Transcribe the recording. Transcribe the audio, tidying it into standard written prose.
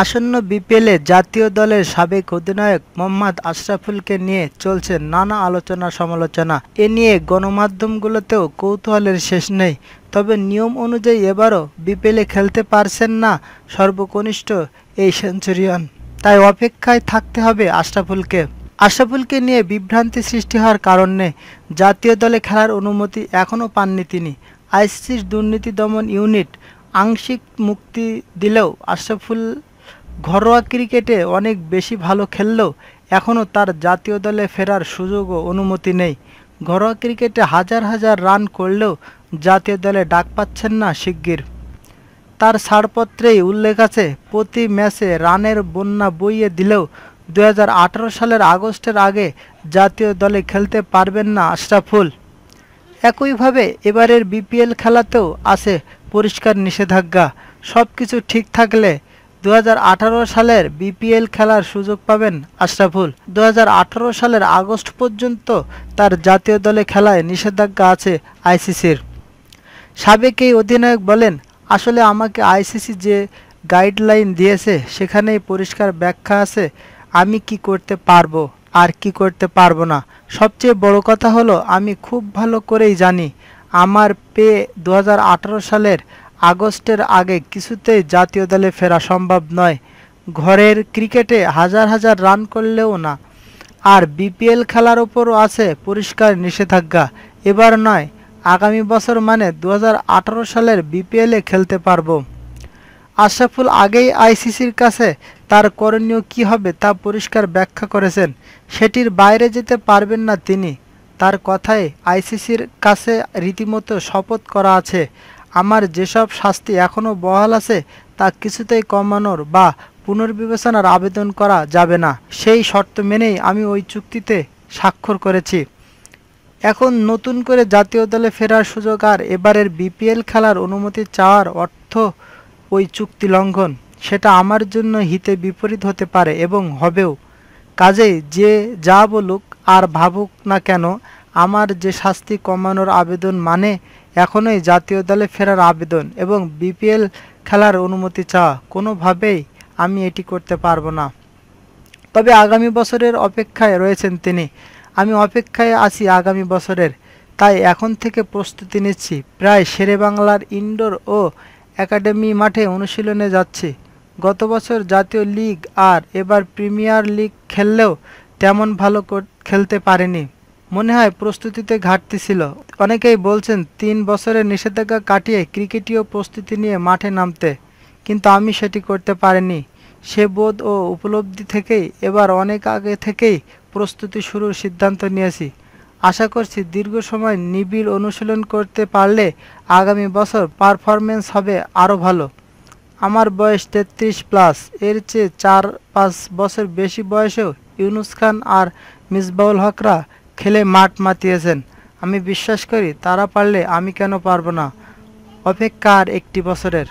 আসন্ন বিপিএলে জাতীয় দলের সাবেক অধিনায়ক মোহাম্মদ আশরাফুলকে নিয়ে চলছে নানা আলোচনা-সমালোচনা। এ নিয়ে গণমাধ্যমগুলোতেও কৌতূহলের শেষ নেই। তবে নিয়ম অনুযায়ী এবারও বিপিএলে খেলতে পারছেন না সর্বকনিষ্ঠ এই সেঞ্চুরিয়ান। তাই অপেক্ষায় থাকতে হবে আশরাফুলকে। আশরাফুলকে নিয়ে বিভ্রান্তি সৃষ্টি হওয়ার কারণ নেই। জাতীয় দলে খেলার অনুমতি এখনও পাননি তিনি। আইসিসির দুর্নীতি দমন ইউনিট আংশিক মুক্তি দিলেও আশরাফুল ঘরোয়া ক্রিকেটে অনেক বেশি ভালো খেললেও এখনও তার জাতীয় দলে ফেরার সুযোগ ও অনুমতি নেই। ঘরোয়া ক্রিকেটে হাজার হাজার রান করলেও জাতীয় দলে ডাক পাচ্ছেন না শিগগির। তার ছাড়পত্রেই উল্লেখ আছে, প্রতি ম্যাচে রানের বন্যা বইয়ে দিলেও 2018 সালের আগস্টের আগে জাতীয় দলে খেলতে পারবেন না আশরাফুল। একইভাবে এবারের বিপিএল খেলাতেও আছে পরিষ্কার নিষেধাজ্ঞা। সবকিছু ঠিক থাকলে 2018 সালের বিপিএল খেলার সুযোগ পাবেন আশরাফুল। 2018 সালের আগস্ট পর্যন্ত তার জাতীয় দলে খেলায় নিষেধাজ্ঞা আছে আইসিসির। সাবেক এই অধিনায়ক বলেন, আসলে আমাকে আইসিসি যে গাইডলাইন দিয়েছে সেখানেই পরিষ্কার ব্যাখ্যা আছে আমি কি করতে পারবো আর কি করতে পারবো না। সবচেয়ে বড় কথা হলো আমি খুব ভালো করেই জানি আমার 2018 সালের আগস্টের আগে কিছুতেই জাতীয় দলে ফেরা সম্ভব নয়। ঘরের ক্রিকেটে হাজার হাজার রান করলেও না। আর বিপিএল খেলার ওপরও আছে পরিষ্কার নিষেধাজ্ঞা। এবার নয়, আগামী বছর মানে 2018 সালের বিপিএলে খেলতে পারবো। আশরাফুল আগেই আইসিসির কাছে তার করণীয় কী হবে তা পরিষ্কার ব্যাখ্যা করেছেন। সেটির বাইরে যেতে পারবেন না তিনি। তার কথায় আইসিসির কাছে রীতিমতো শপথ করা আছে, আমার যেসব শাস্তি এখনও বহাল আছে তা কিছুতেই কমানোর বা পুনর্বিবেচনার আবেদন করা যাবে না। সেই শর্ত মেনেই আমি ওই চুক্তিতে স্বাক্ষর করেছি। এখন নতুন করে জাতীয় দলে ফেরার সুযোগ আর এবারের বিপিএল খেলার অনুমতি চাওয়ার অর্থ ওই চুক্তি লঙ্ঘন। সেটা আমার জন্য হিতে বিপরীত হতে পারে এবং হবেও। কাজেই যে যা বলুক আর ভাবুক না কেন, আমার যে শাস্তি কমানোর আবেদন মানে এখনই জাতীয় দলে ফেরার আবেদন এবং বিপিএল খেলার অনুমতি চাওয়া, কোনোভাবেই আমি এটি করতে পারবো না। তবে আগামী বছরের অপেক্ষায় রয়েছেন তিনি। আমি অপেক্ষায় আছি আগামী বছরের, তাই এখন থেকে প্রস্তুতি নিচ্ছি। প্রায় শেরেবাংলার ইনডোর ও একাডেমি মাঠে অনুশীলনে যাচ্ছি। গত বছর জাতীয় লিগ আর এবার প্রিমিয়ার লিগ খেললেও তেমন ভালো খেলতে পারিনি। মনে হয় প্রস্তুতিতে ঘাটতি ছিল। অনেকেই বলছেন 3 বছরের নিষেধাজ্ঞা কাটিয়ে ক্রিকেটীয় প্রস্তুতি নিয়ে মাঠে নামতে, কিন্তু আমি সেটি করতে পারিনি। সে বোধ ও উপলব্ধি থেকেই এবার অনেক আগে থেকেই প্রস্তুতি শুরুর সিদ্ধান্ত নিয়েছি। আশা করছি দীর্ঘ সময় নিবিড় অনুশীলন করতে পারলে আগামী বছর পারফরমেন্স হবে আরও ভালো। আমার বয়স 33+। এর চেয়ে 4-5 বছর বেশি বয়সেও ইউনুস খান আর মিসবাউল হকরা খেলে মাঠ মাতিয়েছেন। আমি বিশ্বাস করি তারা পারলে আমি কেন পারবো না। অপেক্ষা আর 1 বছরের।